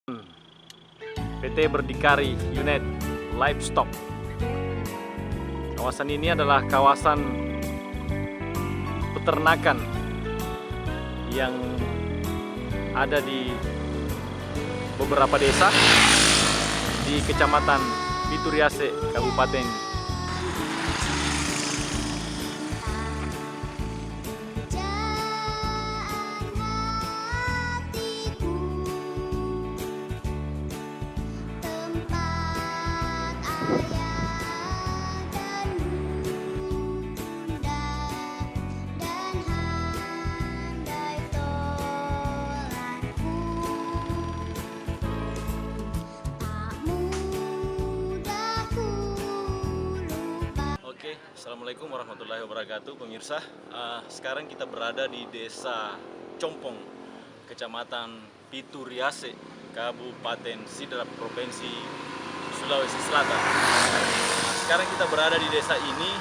PT Berdikari Unit Livestock. Kawasan ini adalah kawasan peternakan yang ada di beberapa desa di Kecamatan Pituriase, Kabupaten Assalamualaikum warahmatullahi wabarakatuh, pemirsa. Sekarang kita berada di Desa Compong, Kecamatan Pituriase, Kabupaten Sidrap, Provinsi Sulawesi Selatan. Sekarang kita berada di desa ini.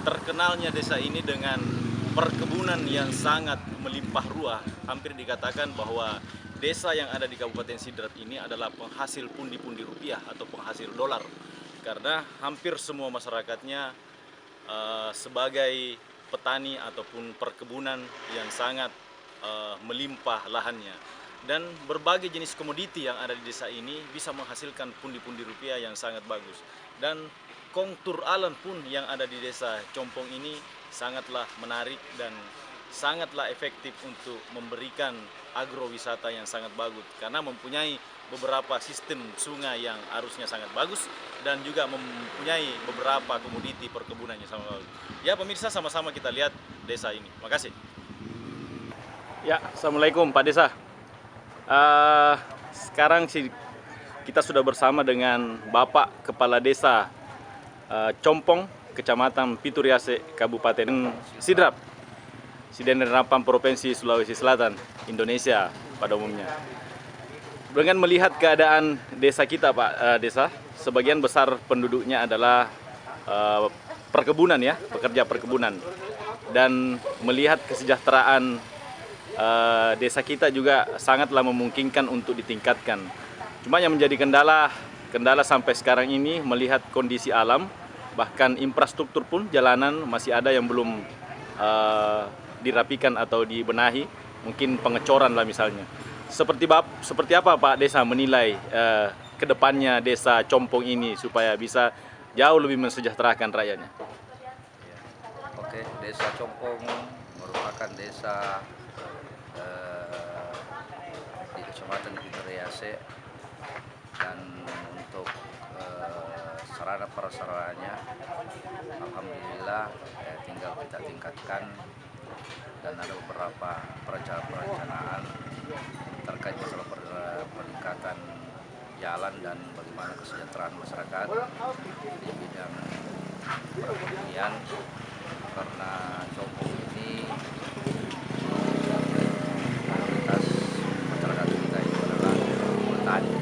Terkenalnya desa ini dengan perkebunan yang sangat melimpah ruah. Hampir dikatakan bahwa desa yang ada di Kabupaten Sidrap ini adalah penghasil pundi-pundi rupiah atau penghasil dolar, karena hampir semua masyarakatnya sebagai petani ataupun perkebunan yang sangat melimpah lahannya, dan berbagai jenis komoditi yang ada di desa ini bisa menghasilkan pundi-pundi rupiah yang sangat bagus. Dan kontur alam pun yang ada di desa Compong ini sangatlah menarik dan sangatlah efektif untuk memberikan agrowisata yang sangat bagus, karena mempunyai beberapa sistem sungai yang arusnya sangat bagus dan juga mempunyai beberapa komoditi perkebunan yang sangat bagus. Ya pemirsa, sama-sama kita lihat desa ini. Makasih. Ya, Assalamualaikum Pak Desa. Sekarang sih kita sudah bersama dengan Bapak Kepala Desa Compong, Kecamatan Pituriase, Kabupaten Sidrap, Sidrap, Provinsi Sulawesi Selatan, Indonesia pada umumnya. Dengan melihat keadaan desa kita, Pak Desa, sebagian besar penduduknya adalah perkebunan ya, pekerja perkebunan. Dan melihat kesejahteraan desa kita juga sangatlah memungkinkan untuk ditingkatkan. Cuma yang menjadi kendala sampai sekarang ini melihat kondisi alam, bahkan infrastruktur pun jalanan masih ada yang belum dirapikan atau dibenahi, mungkin pengecoran lah misalnya. Seperti apa Pak Desa menilai kedepannya desa Compong ini supaya bisa jauh lebih mensejahterakan rakyatnya? Oke, desa Compong merupakan desa di Kecamatan Pituriase, dan untuk sarana prasarananya alhamdulillah tinggal kita tingkatkan, dan ada beberapa perencanaan terkait masalah peningkatan jalan dan bagaimana kesejahteraan masyarakat di bidang pertanian, karena Compong ini mayoritas masyarakat kita itu adalah petani.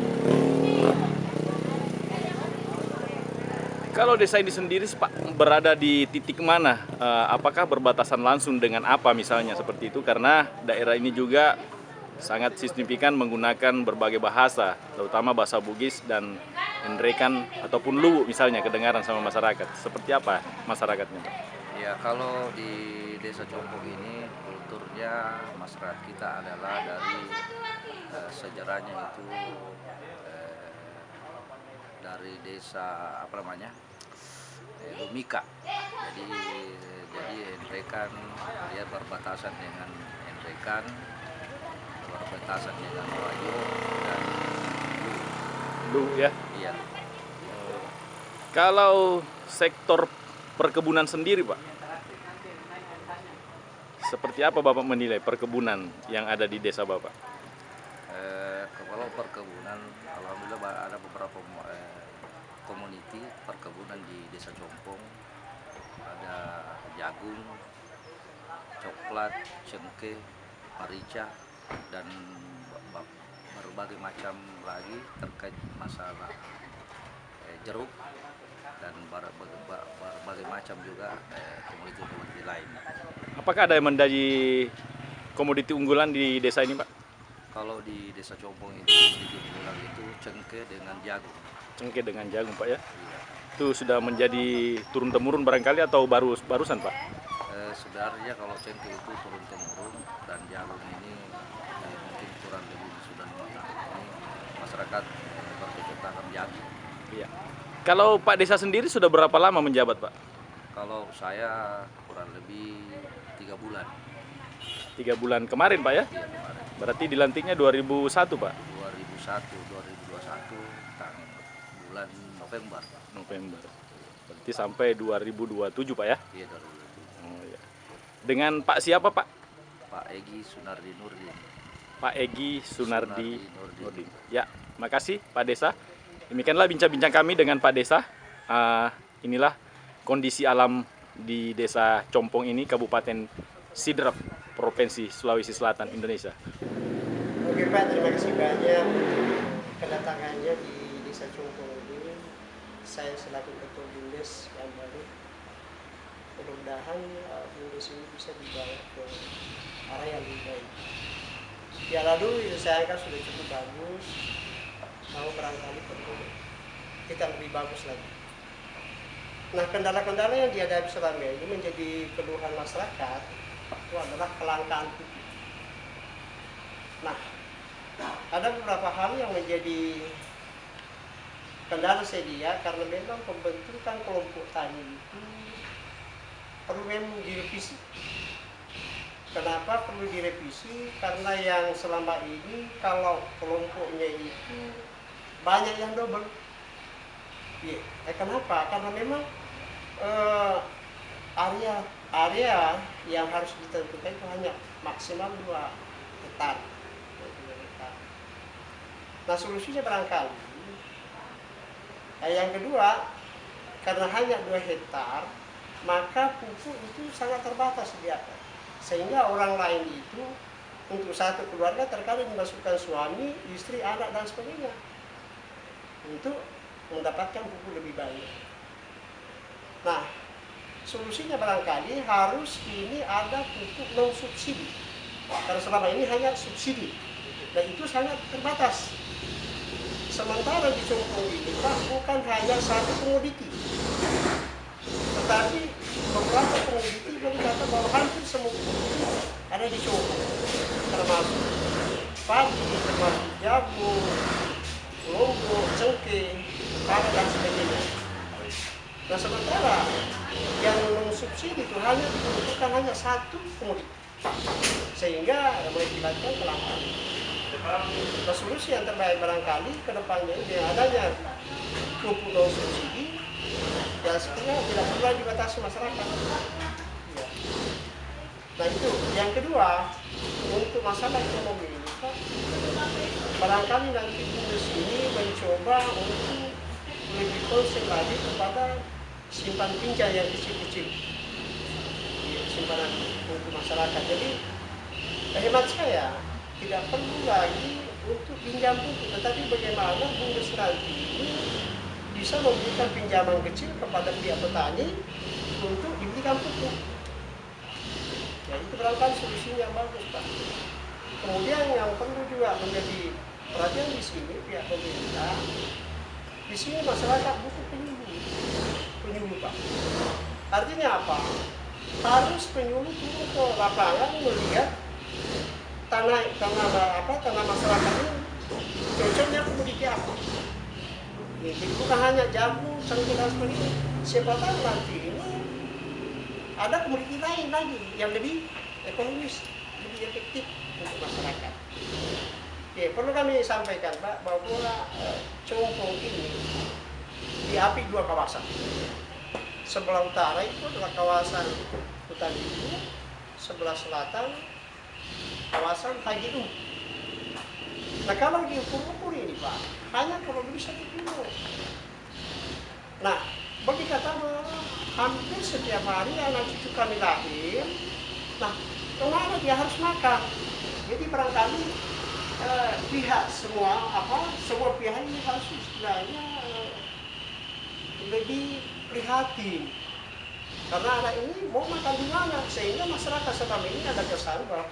Kalau desa ini sendiri Pak berada di titik mana? Apakah berbatasan langsung dengan apa misalnya seperti itu? Karena daerah ini juga sangat signifikan menggunakan berbagai bahasa, terutama bahasa Bugis dan Endrekan ataupun Luwu misalnya, kedengaran sama masyarakat. Seperti apa masyarakatnya? Ya, kalau di desa Compong ini kulturnya masyarakat kita adalah dari sejarahnya itu dari desa Lumika. Jadi Endrekan, dia berbatasan dengan Endrekan, berbatasan dengan Wajo dan Luwu ya. iya. Kalau sektor perkebunan sendiri Pak, seperti apa Bapak menilai perkebunan yang ada di desa Bapak? Kalau perkebunan, alhamdulillah ada beberapa komuniti perkebunan di desa Compong. Ada jagung, coklat, cengkeh, merica, dan berbagai macam lagi terkait masalah jeruk, dan berbagai macam juga komoditi-komoditi lain. Apakah ada yang menjadi komoditi unggulan di desa ini Pak? Kalau di Desa Compong itu sedikit kurang itu cengkeh dengan jagung. Cengkeh dengan jagung Pak ya. Iya. Itu sudah menjadi turun-temurun barangkali atau barusan Pak? Sebenarnya kalau cengkeh itu turun temurun dan jagung ini mungkin kurang lebih sudah 5 tahun ini masyarakat bercocok tanam jagung. Iya. Kalau Pak Desa sendiri sudah berapa lama menjabat Pak? Kalau saya kurang lebih 3 bulan. 3 bulan kemarin Pak ya? Iya, kemarin. Berarti dilantiknya 2001 Pak? 2021 bulan November. November. Berarti sampai 2027 Pak ya? Iya, 2027. Oh, iya. Dengan Pak siapa Pak? Pak Egi Sunardi Nurdin. Pak Egi Sunardi Nurdin. Nurdin. Ya, makasih Pak Desa. Demikianlah bincang-bincang kami dengan Pak Desa. Inilah kondisi alam di Desa Compong ini, Kabupaten Sidrap, Provinsi Sulawesi Selatan, Indonesia. Oke Pak, terima kasih banyak kedatangannya di Desa Compong ini. Saya selaku Ketua BUMDes yang baru, mudah-mudahan BUMDes ini bisa dibawa ke arah yang lebih baik. Ya lalu saya kan sudah cukup bagus, mau barangkali perlu kita lebih bagus lagi. Nah, kendala-kendala yang dihadapi selama ini menjadi keluhan masyarakat itu adalah kelangkaan pupuk. Nah, ada beberapa hal yang menjadi kendala sedia karena memang pembentukan kelompok tani itu perlu memang direvisi. Kenapa perlu direvisi? Karena yang selama ini kalau kelompoknya itu banyak yang double. Ya, kenapa? Karena memang area yang harus ditentukan itu hanya maksimal 2 hektar. Nah, solusinya barangkali yang kedua, karena hanya 2 hektar, maka pupuk itu sangat terbatas sediakan. Sehingga orang lain itu untuk satu keluarga terkadang dimasukkan suami, istri, anak, dan sebagainya untuk mendapatkan pupuk lebih banyak. Nah, solusinya barangkali harus ini ada pupuk non subsidi. Karena selama ini hanya subsidi, dan itu sangat terbatas. Sementara di Compong ini Pak, bukan hanya satu komoditi, tetapi beberapa komoditi boleh kata bahwa hampir semua komoditi ada di Compong, termasuk padi, termasuk jagung, lombok, cengkeh, padi dan sebagainya. Nah, sementara yang non-subsidi itu hanya dibutuhkan hanya satu komoditi, sehingga mengakibatkan kelangkaan. Nah, solusi yang terbaik barangkali ke depannya dengan adanya pupuk non-subsidi, ya sebenarnya tidak perlu dibatasi masyarakat. Ya. Nah, itu. Yang kedua, untuk masalah ekonomi ini, Pak, barangkali nanti BUMDes ini mencoba untuk lebih konsen lagi kepada simpan pinjam yang kecil-kecil, simpanan untuk masyarakat. Jadi hemat saya tidak perlu lagi untuk pinjam pupuk, tetapi bagaimana BUMDes nanti ini bisa memberikan pinjaman kecil kepada pihak petani untuk diberikan pupuk. Ya, itu barangkali solusinya yang bagus Pak. Kemudian yang perlu juga menjadi perhatian di sini pihak pemerintah, di sini masyarakat butuh penyuluh Pak. Artinya apa? Harus penyuluh turun ke lapangan melihat tanah masyarakat ini cocoknya komoditi apa. Jadi bukan hanya jagung, cengkeh dan sebagainya. Siapa tahu nanti ini ada komoditi lain lagi yang lebih ekonomis, lebih efektif untuk masyarakat. Oke, perlu kami sampaikan Pak bahwa Compong ini diapi 2 kawasan. Sebelah utara itu adalah kawasan hutan lindung, sebelah selatan kawasan Haji. Nah, kalau diukur-ukur ini Pak, hanya kurang lebih 1 kilo. Nah, bagi kata hampir setiap hari anak cucu kami lahir, nah kemana dia harus makan? Jadi barangkali semua pihak ini harus istilahnya lebih prihatin Karena anak ini mau makan di mana, sehingga masyarakat selama ini ada kesan bahwa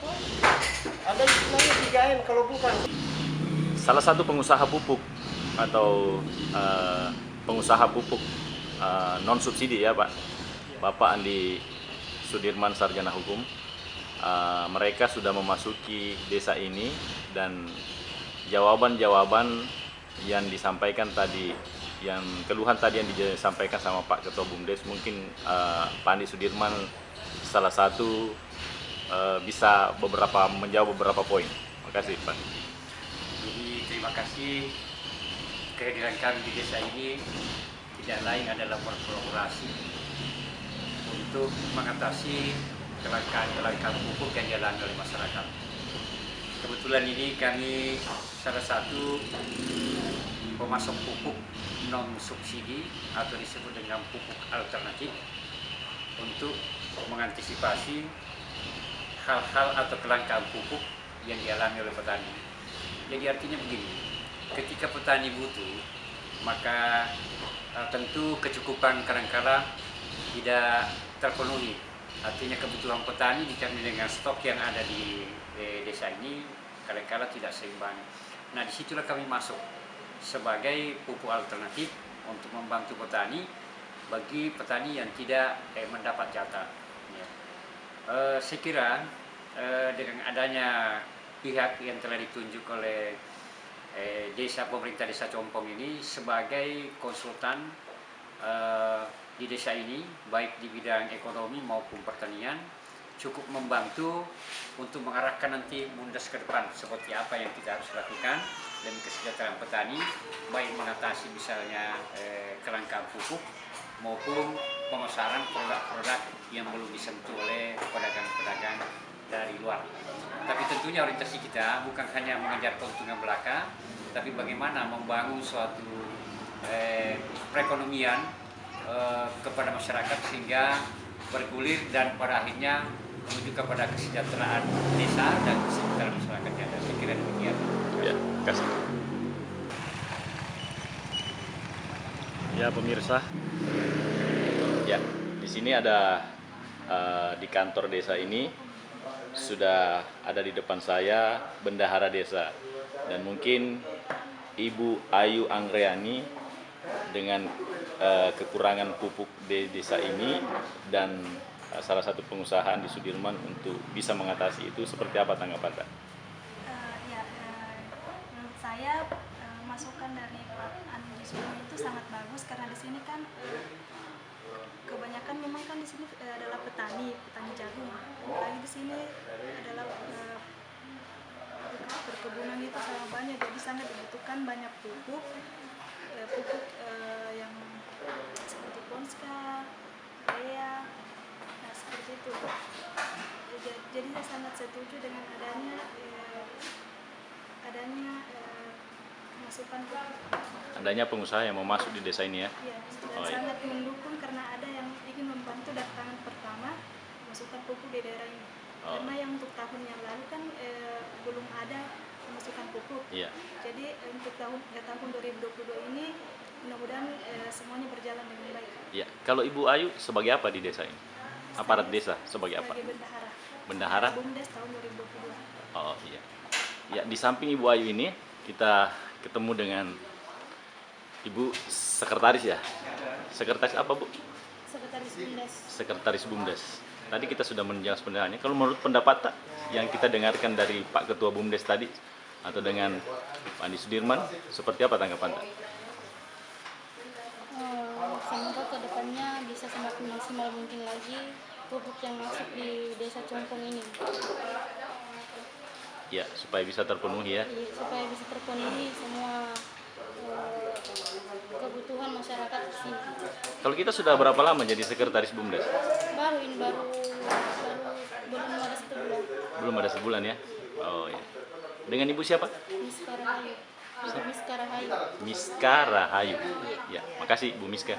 ada istilahnya 3M kalau bukan. Salah satu pengusaha pupuk atau pengusaha pupuk non subsidi ya Pak, Bapak Andi Sudirman Sarjana Hukum, mereka sudah memasuki desa ini dan jawaban-jawaban yang disampaikan tadi, yang keluhan tadi yang disampaikan sama Pak Ketua BUMDes, mungkin Pak Andi Sudirman salah satu bisa menjawab beberapa poin. Terima kasih Pak. Jadi terima kasih, kehadiran kami di desa ini tidak lain adalah berkolaborasi untuk mengatasi kelangkaan pupuk yang dialami oleh masyarakat. Kebetulan ini kami salah satu pemasok pupuk non subsidi atau disebut dengan pupuk alternatif untuk mengantisipasi hal-hal atau kelangkaan pupuk yang dialami oleh petani. Jadi artinya begini, ketika petani butuh, maka tentu kecukupan kadangkala tidak terpenuhi. Artinya kebutuhan petani ditambah dengan stok yang ada di desa ini kadangkala tidak seimbang. Nah, disitulah kami masuk sebagai pupuk alternatif untuk membantu petani bagi petani yang tidak mendapat jatah. Ya. Saya kira dengan adanya pihak yang telah ditunjuk oleh pemerintah desa Compong ini sebagai konsultan di desa ini, baik di bidang ekonomi maupun pertanian, cukup membantu untuk mengarahkan nanti BUMDes ke depan seperti apa yang kita harus lakukan demi kesejahteraan petani, baik mengatasi misalnya kelangkaan pupuk maupun pemasaran produk-produk yang belum disentuh oleh pedagang-pedagang dari luar. Tapi tentunya orientasi kita bukan hanya mengejar keuntungan belaka, tapi bagaimana membangun suatu perekonomian kepada masyarakat sehingga bergulir dan pada akhirnya menuju kepada kesejahteraan desa dan kesejahteraan masyarakatnya. Dan saya kira demikian. Ya, kasih. Ya pemirsa, ya di sini ada di kantor desa ini sudah ada di depan saya bendahara desa, dan mungkin Ibu Ayu Anggreni dengan kekurangan pupuk di desa ini dan salah satu pengusaha Andi Sudirman untuk bisa mengatasi itu, seperti apa tanggapan Pak? Menurut saya masukan dari Pak Andi Sudirman itu sangat bagus karena di sini kan kebanyakan memang kan di sini adalah petani jagung. Apalagi di sini adalah perkebunan itu sangat banyak, jadi sangat dibutuhkan banyak pupuk yang seperti Ponska, Urea, nah seperti itu. Jadi saya sangat setuju dengan adanya masukan Adanya pengusaha yang mau masuk di desa ini ya? Iya, dan sangat mendukung karena ada yang ingin membantu dari tangan pertama masukan pupuk di daerah ini. Karena yang untuk tahun yang lalu kan belum ada masukan pupuk. Iya. Jadi untuk tahun 2022 ini mudah-mudahan semuanya berjalan dengan baik. Iya. Kalau Ibu Ayu sebagai apa di desa ini? Aparat desa sebagai apa? Sebagai bendahara. Bendahara? BUMDes tahun 2022. Oh iya. Ya, di samping Ibu Ayu ini kita ketemu dengan Ibu Sekretaris ya? Sekretaris apa Bu? Sekretaris BUMDes. Sekretaris BUMDes. Tadi kita sudah menjelaskan pendapatannya. Kalau menurut pendapat yang kita dengarkan dari Pak Ketua BUMDes tadi atau dengan Pak Andi Sudirman, seperti apa tanggapan Tak? Semoga kedepannya bisa semakin maksimal mungkin lagi pupuk yang masuk di desa Compong ini. Ya, supaya bisa terpenuhi ya. Supaya bisa terpenuhi semua kebutuhan masyarakat di sini. Kalau kita sudah berapa lama jadi sekretaris BUMDes? Baru belum ada 1 bulan. Belum ada sebulan ya? Oh iya. Dengan Ibu siapa? Miska Rahayu. Miska Rahayu. Ya, makasih Bu Miska.